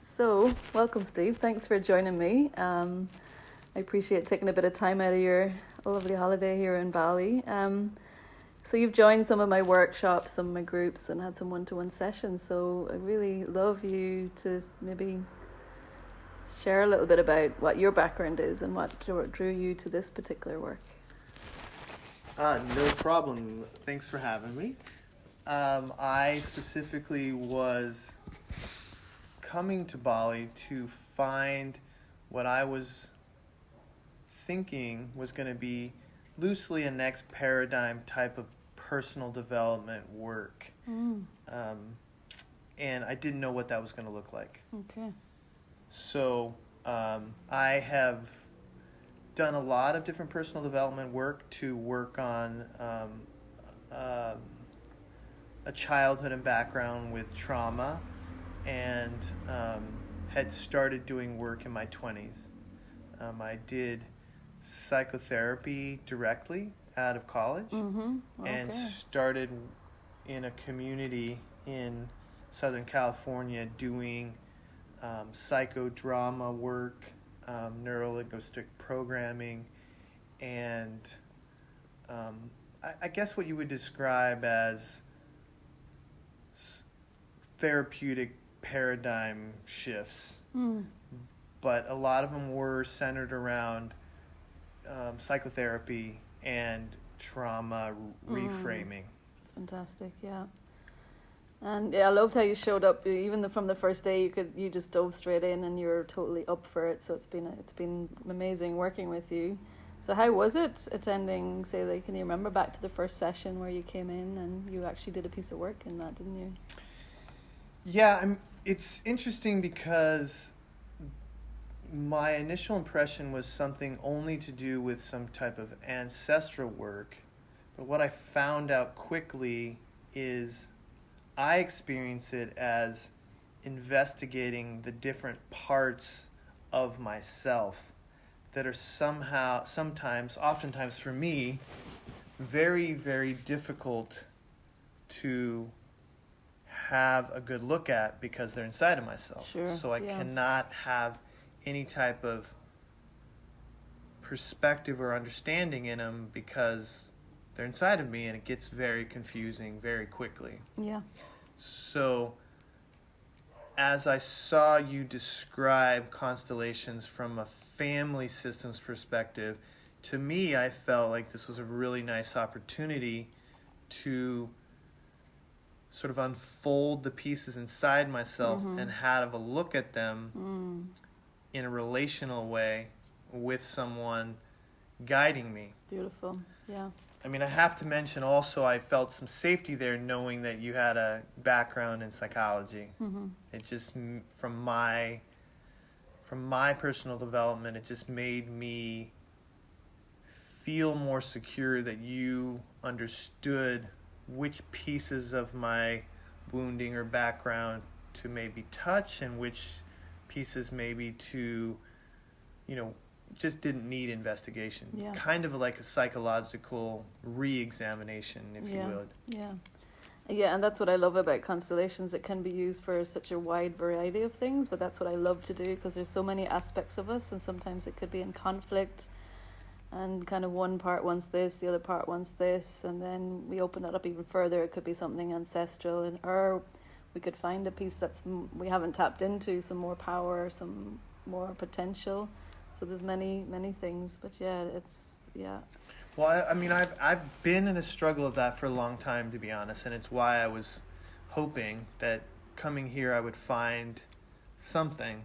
So, welcome, Steve. Thanks for joining me. I appreciate taking a bit of time out of your lovely holiday here in Bali. So you've joined some of my workshops, some of my groups, and had some one-to-one sessions. So I really love you to maybe share a little bit about what your background is and what drew you to this particular work. No problem. Thanks for having me. I specifically was coming to Bali to find what I was thinking was going to be loosely a next paradigm type of personal development work. And I didn't know what that was going to look like. Okay. So I have done a lot of different personal development work to work on a childhood and background with trauma, and had started doing work in my 20s. I did psychotherapy directly out of college, and started in a community in Southern California doing psychodrama work, neurolinguistic programming, and I guess what you would describe as therapeutic paradigm shifts. But a lot of them were centered around psychotherapy and trauma reframing. Fantastic, yeah. And yeah, I loved how you showed up. Even from the first day, you just dove straight in, and you're totally up for it. So it's been amazing working with you. So how was it attending? Say, like, can you remember back to the first session where you came in and you actually did a piece of work in that, didn't you? Yeah, it's interesting because my initial impression was something only to do with some type of ancestral work. But what I found out quickly is I experience it as investigating the different parts of myself that are oftentimes for me, very, very difficult to have a good look at because they're inside of myself. Sure, so I cannot have any type of perspective or understanding in them because they're inside of me, and it gets very confusing very quickly. Yeah. So as I saw you describe constellations from a family systems perspective, to me, I felt like this was a really nice opportunity to sort of unfold the pieces inside myself and have a look at them in a relational way with someone guiding me. Beautiful, yeah. I mean, I have to mention also I felt some safety there knowing that you had a background in psychology. It just, from my personal development, it just made me feel more secure that you understood which pieces of my wounding or background to maybe touch and which pieces maybe to, just didn't need investigation. Yeah. Kind of like a psychological re-examination, if you would. Yeah, and that's what I love about constellations. It can be used for such a wide variety of things, but that's what I love to do because there's so many aspects of us, and sometimes it could be in conflict, and kind of one part wants this, the other part wants this, and then we open it up even further. It could be something ancestral, or we could find a piece we haven't tapped into, some more power, some more potential. So there's many things, but yeah. Well, I mean, I've been in a struggle of that for a long time, to be honest, and it's why I was hoping that coming here I would find something.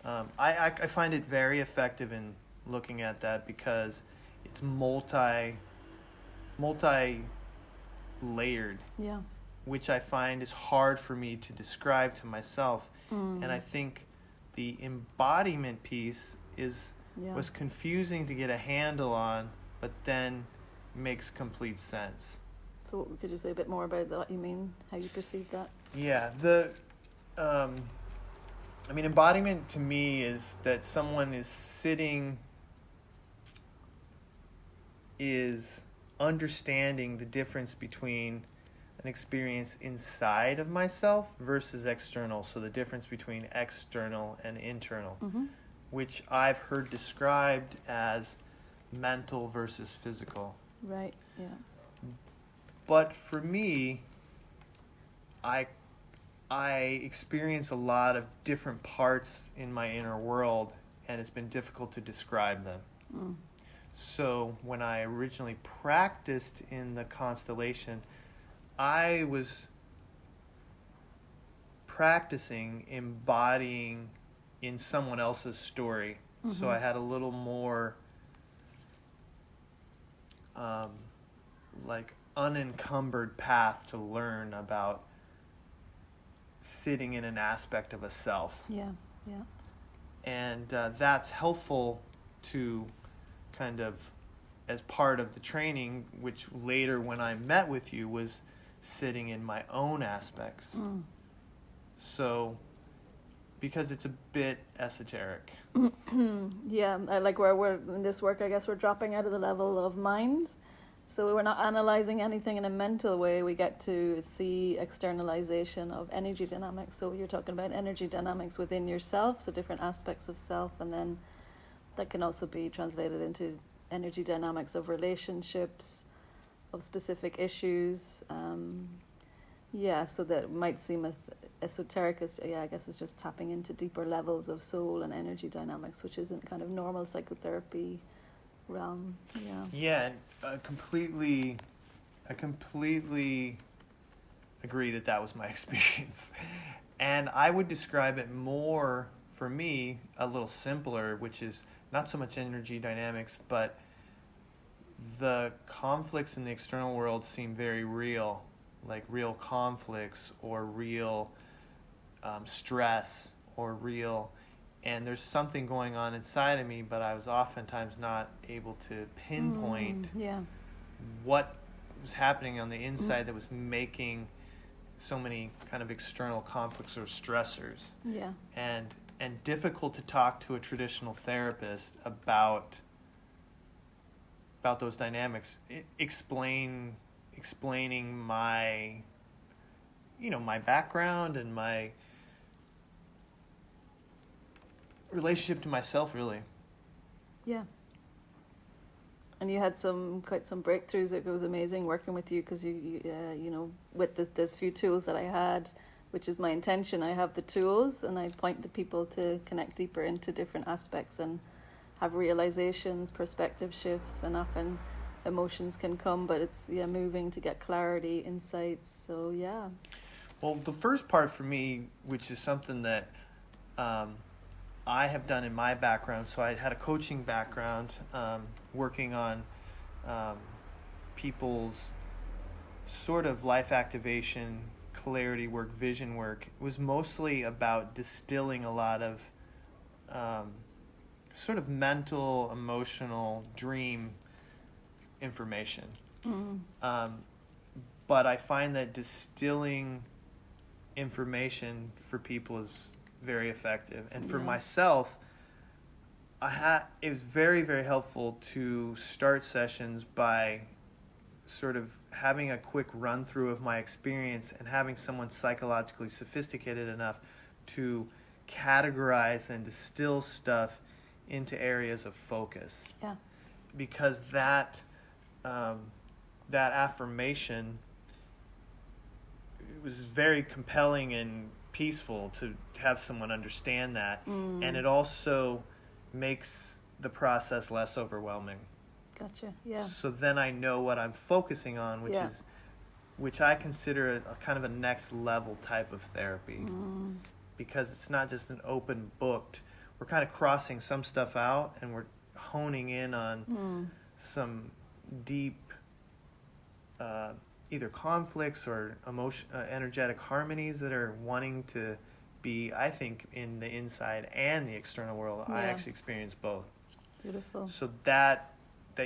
I find it very effective in looking at that because it's multi-layered, Yeah. which I find is hard for me to describe to myself. And I think the embodiment piece was confusing to get a handle on, but then makes complete sense. So could you say a bit more about what you mean, how you perceive that? Yeah, embodiment to me is that someone is understanding the difference between an experience inside of myself versus external. So the difference between external and internal, which I've heard described as mental versus physical. Right, yeah. But for me, I experience a lot of different parts in my inner world, and it's been difficult to describe them. So when I originally practiced in the constellation, I was practicing embodying in someone else's story. So I had a little more like unencumbered path to learn about sitting in an aspect of a self. Yeah, yeah. And that's helpful to kind of, as part of the training, which later when I met with you was sitting in my own aspects. So, because it's a bit esoteric. Yeah, I like where we're in this work, I guess we're dropping out of the level of mind. So we're not analyzing anything in a mental way. We get to see externalization of energy dynamics. So you're talking about energy dynamics within yourself, so different aspects of self, and then that can also be translated into energy dynamics of relationships, of specific issues. So that might seem esoteric, I guess it's just tapping into deeper levels of soul and energy dynamics, which isn't kind of normal psychotherapy realm. Yeah, and I completely agree that was my experience. And I would describe it more, for me, a little simpler, which is not so much energy dynamics, but the conflicts in the external world seem very real, like real conflicts or real stress or real, and there's something going on inside of me, but I was oftentimes not able to pinpoint what was happening on the inside that was making so many kind of external conflicts or stressors. Yeah. And difficult to talk to a traditional therapist about those dynamics, explaining my my background and my relationship to myself, really. Yeah. And you had quite some breakthroughs. It was amazing working with you, because you with the few tools that I had, which is my intention. I have the tools, and I point the people to connect deeper into different aspects and have realizations, perspective shifts, and often emotions can come, but it's moving to get clarity, insights. So yeah. Well, the first part for me, which is something that I have done in my background, so I had a coaching background, working on people's sort of life activation, clarity work, vision work. It was mostly about distilling a lot of sort of mental, emotional, dream information. But I find that distilling information for people is very effective. And for myself, it was very, very helpful to start sessions by sort of having a quick run through of my experience and having someone psychologically sophisticated enough to categorize and distill stuff into areas of focus. Yeah. Because that affirmation, it was very compelling and peaceful to have someone understand that, and it also makes the process less overwhelming. Gotcha. Yeah. So then I know what I'm focusing on, which I consider a kind of a next level type of therapy, because it's not just an open book. We're kind of crossing some stuff out, and we're honing in on some deep either conflicts or energetic harmonies that are wanting to be, I think, in the inside and the external world. I actually experienced both. Beautiful. So that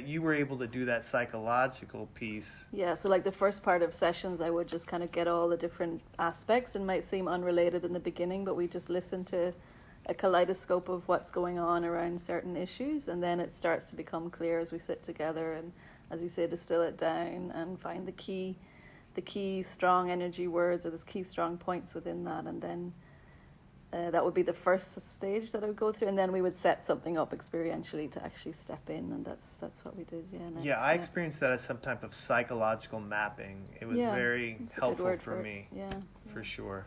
you were able to do that psychological piece. Yeah, so like the first part of sessions, I would just kind of get all the different aspects. It might seem unrelated in the beginning, but we just listen to a kaleidoscope of what's going on around certain issues, and then it starts to become clear as we sit together and, as you say, distill it down and find the key the key strong energy words or the key strong points within that, and then that would be the first stage that I would go through, and then we would set something up experientially to actually step in, and that's what we did. Yeah, I experienced that as some type of psychological mapping. It was very helpful for me. For sure.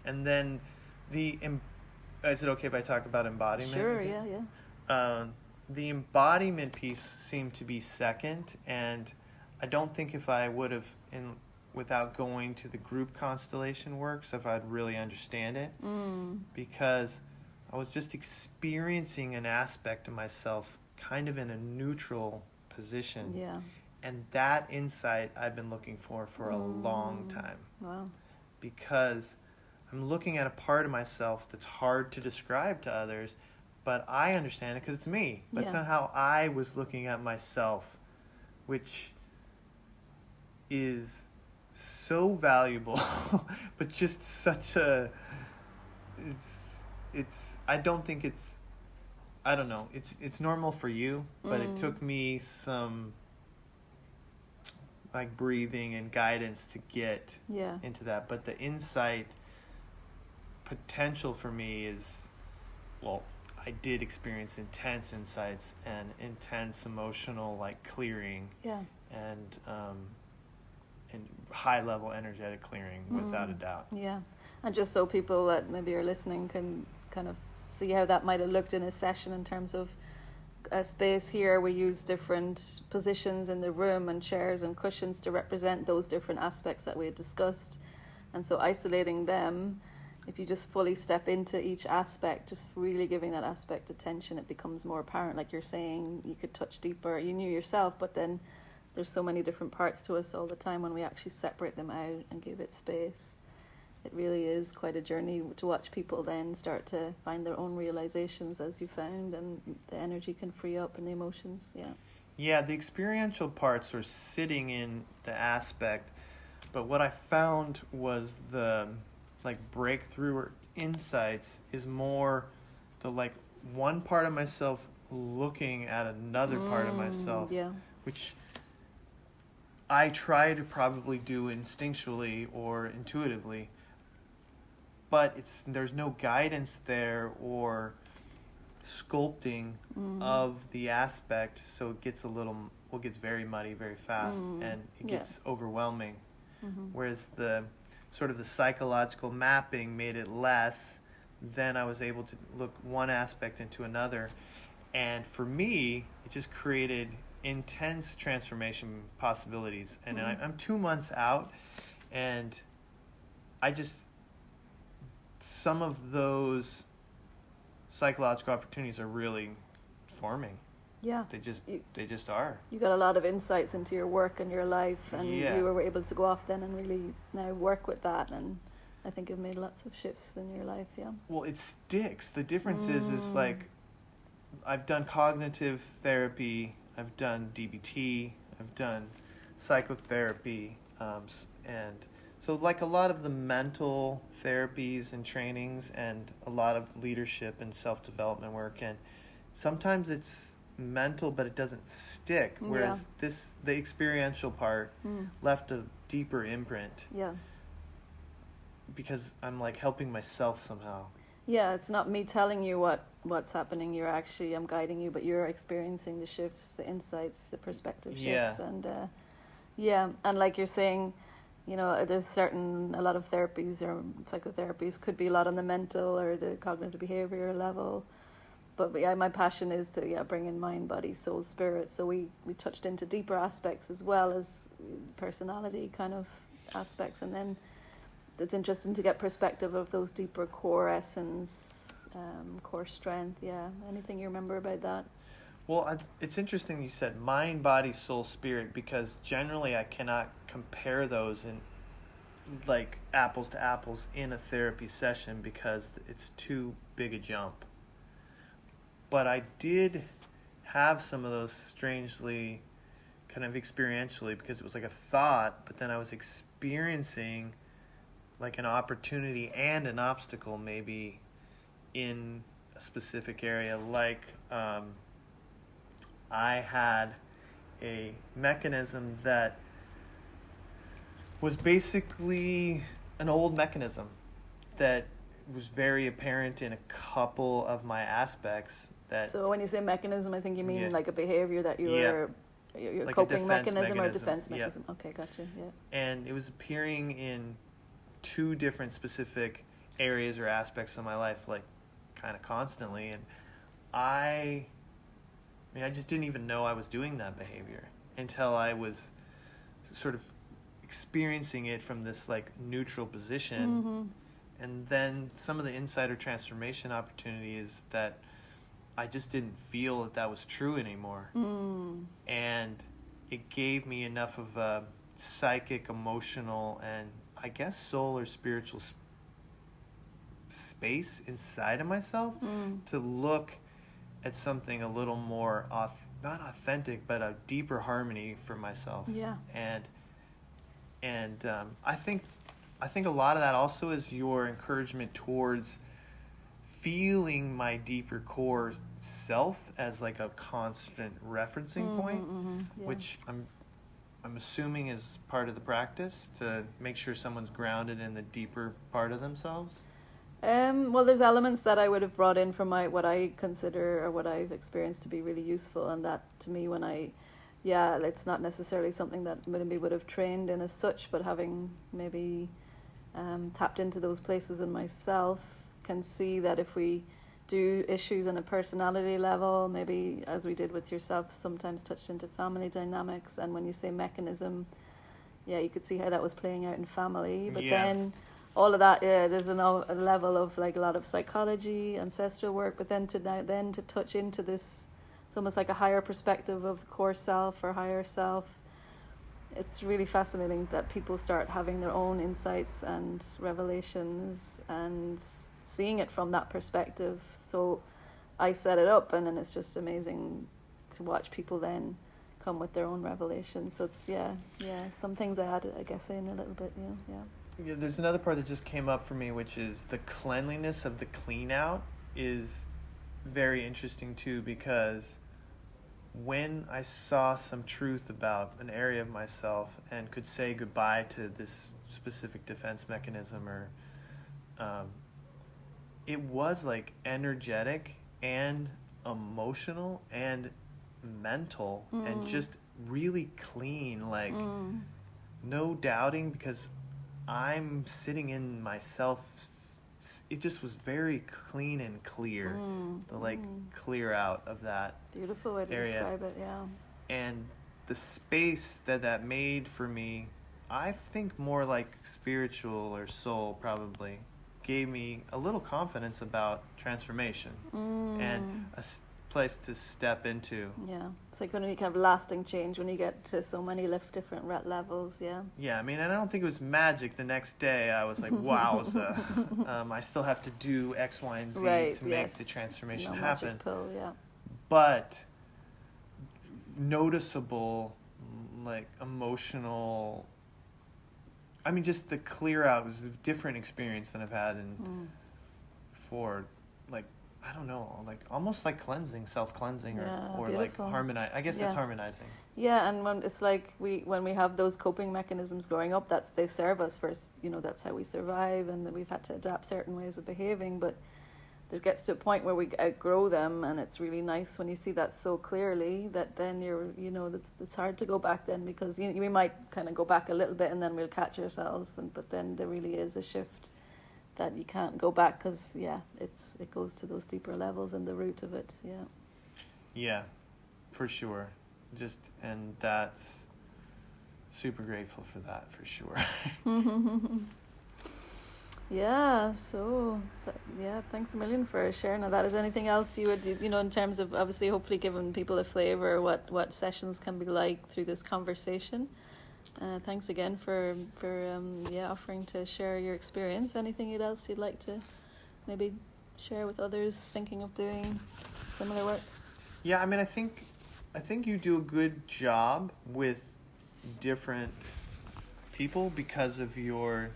And then is it okay if I talk about embodiment? Sure, yeah. The embodiment piece seemed to be second, and I don't think if I would have, without going to the group constellation works, if I'd really understand it, because I was just experiencing an aspect of myself kind of in a neutral position. Yeah. And that insight I've been looking for a long time. Wow. Because I'm looking at a part of myself that's hard to describe to others, but I understand it because it's me. But it's not how I was looking at myself, which is so valuable, but just such a, I don't think I don't know, it's normal for you, but it took me some like breathing and guidance to get into that. But the insight potential for me is, well, I did experience intense insights and intense emotional like clearing and high level energetic clearing without a doubt. Yeah. And just so people that maybe are listening can kind of see how that might have looked in a session in terms of a space here, we use different positions in the room and chairs and cushions to represent those different aspects that we had discussed. And so isolating them, if you just fully step into each aspect, just really giving that aspect attention, it becomes more apparent. Like you're saying, you could touch deeper. You knew yourself, but then there's so many different parts to us all the time when we actually separate them out and give it space. It really is quite a journey to watch people then start to find their own realizations as you found, and the energy can free up and the emotions. Yeah, the experiential parts are sitting in the aspect, but what I found was the like breakthrough or insights is more the like one part of myself looking at another part of myself, which I try to probably do instinctually or intuitively, but there's no guidance there or sculpting of the aspect, so it gets gets very muddy very fast, and it gets overwhelming. Whereas the sort of the psychological mapping made it less. Then I was able to look one aspect into another, and for me it just created intense transformation possibilities. And I'm 2 months out, and some of those psychological opportunities are really forming. They just are. You got a lot of insights into your work and your life, and you were able to go off then and really now work with that, and I think it made lots of shifts in your life. Well, it sticks. The difference is like I've done cognitive therapy, I've done DBT, I've done psychotherapy, and so like a lot of the mental therapies and trainings, and a lot of leadership and self-development work, and sometimes it's mental but it doesn't stick, whereas the experiential part left a deeper imprint, because I'm like helping myself somehow. It's not me telling you what's happening. I'm guiding you, but you're experiencing the shifts, the insights, the perspective shifts. And and like you're saying, there's a lot of therapies or psychotherapies could be a lot on the mental or the cognitive behavioral level. But my passion is to bring in mind, body, soul, spirit. So we touched into deeper aspects as well as personality kind of aspects. And then it's interesting to get perspective of those deeper core essence, core strength. Anything you remember about that? Well, it's interesting you said mind, body, soul, spirit, because generally I cannot compare those in like apples to apples in a therapy session because it's too big a jump. But I did have some of those strangely kind of experientially, because it was like a thought, but then I was experiencing like an opportunity and an obstacle maybe in a specific area. Like I had a mechanism that was basically an old mechanism that was very apparent in a couple of my aspects. That So when you say mechanism, I think you mean Yeah. like a behavior that your Like a coping defense mechanism or mechanism. defense Yeah. mechanism. Okay, gotcha. Yeah. And it was appearing in two different specific areas or aspects of my life, like kind of constantly. And I mean, I just didn't even know I was doing that behavior until I was sort of experiencing it from this like neutral position. Mm-hmm. And then some of the insider transformation opportunities that I just didn't feel that was true anymore. And it gave me enough of a psychic, emotional, and I guess soul or spiritual space inside of myself to look at something a little more not authentic, but a deeper harmony for myself. Yeah. And I think a lot of that also is your encouragement towards feeling my deeper core self as like a constant referencing point, Yeah. which I'm assuming is part of the practice to make sure someone's grounded in the deeper part of themselves. Well, there's elements that I would have brought in from what I consider or what I've experienced to be really useful, and that to me it's not necessarily something that maybe would have trained in as such, but having maybe tapped into those places in myself, can see that if we do issues on a personality level, maybe as we did with yourself, sometimes touched into family dynamics, and when you say mechanism, you could see how that was playing out in family, but then all of that, there's a level of like a lot of psychology, ancestral work, but then to touch into this, it's almost like a higher perspective of the core self or higher self. It's really fascinating that people start having their own insights and revelations and seeing it from that perspective. So I set it up, and then it's just amazing to watch people then come with their own revelations. So it's some things I added, I guess, in a little bit. Yeah, there's another part that just came up for me, which is the cleanliness of the clean out is very interesting too, because when I saw some truth about an area of myself and could say goodbye to this specific defense mechanism, or it was like energetic and emotional and mental and just really clean, like no doubting, because I'm sitting in myself. It just was very clean and clear, clear out of that Beautiful way to area. describe it, yeah. And the space that made for me, I think more like spiritual or soul probably, gave me a little confidence about transformation and a place to step into. Yeah, it's like when you kind of lasting change when you get to so many different levels. Yeah, I mean, and I don't think it was magic. The next day I was like, wow, I still have to do X, Y, and Z to make the transformation happen. Magic pill, But noticeable, like emotional, I mean, just the clear out was a different experience than I've had before. Like, I don't know, like almost like cleansing, self-cleansing, or like harmonize. I guess that's harmonizing. Yeah, and when it's like when we have those coping mechanisms growing up, they serve us first. That's how we survive, and that we've had to adapt certain ways of behaving. But there gets to a point where we outgrow them, and it's really nice when you see that so clearly that then it's hard to go back then, because we might kind of go back a little bit and then we'll catch ourselves, but then there really is a shift that you can't go back, because it goes to those deeper levels and the root of it. Yeah, for sure. And that's super grateful for that, for sure. Thanks a million for sharing that. Is there anything else you would, in terms of obviously hopefully giving people a flavour what sessions can be like through this conversation? Thanks again for offering to share your experience. Anything else you'd like to maybe share with others thinking of doing similar work? Yeah, I mean, I think you do a good job with different people because of your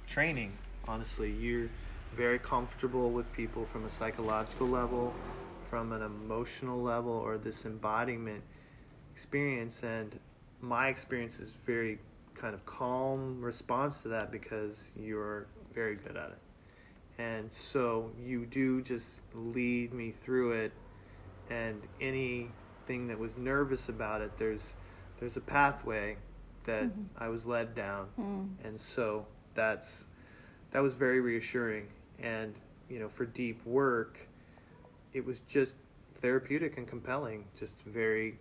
training. Honestly, you're very comfortable with people from a psychological level, from an emotional level, or this embodiment experience. And my experience is very kind of calm response to that because you're very good at it. And so you do just lead me through it, and anything that was nervous about it, there's a pathway that I was led down. And so that was very reassuring. And for deep work, it was just therapeutic and compelling, just very,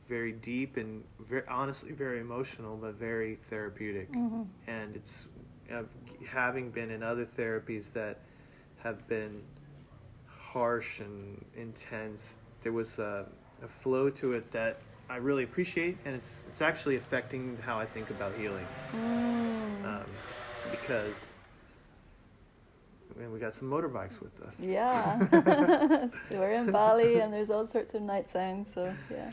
very deep and very honestly very emotional, but very therapeutic. And it's having been in other therapies that have been harsh and intense, there was a flow to it that I really appreciate, and it's actually affecting how I think about healing. Because we got some motorbikes with us. Yeah. So we're in Bali, and there's all sorts of night sounds, so yeah.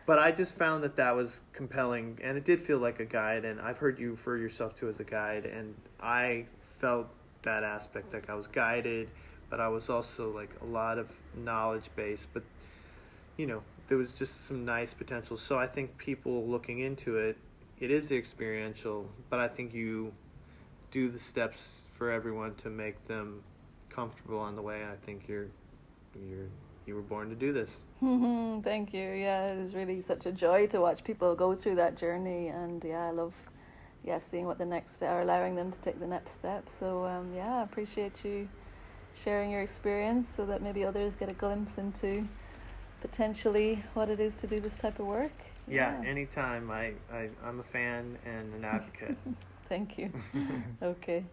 But I just found that was compelling, and it did feel like a guide, and I've heard you refer yourself to as a guide, and I felt that aspect, like I was guided, but I was also like a lot of knowledge base, but there was just some nice potential. So I think people looking into it, it is the experiential, but I think you do the steps for everyone to make them comfortable on the way. I think you were born to do this. Thank you. Yeah, it is really such a joy to watch people go through that journey, and I love seeing what the next step, or allowing them to take the next step. So I appreciate you sharing your experience so that maybe others get a glimpse into potentially what it is to do this type of work. Yeah, anytime. I'm a fan and an advocate. Thank you. Okay.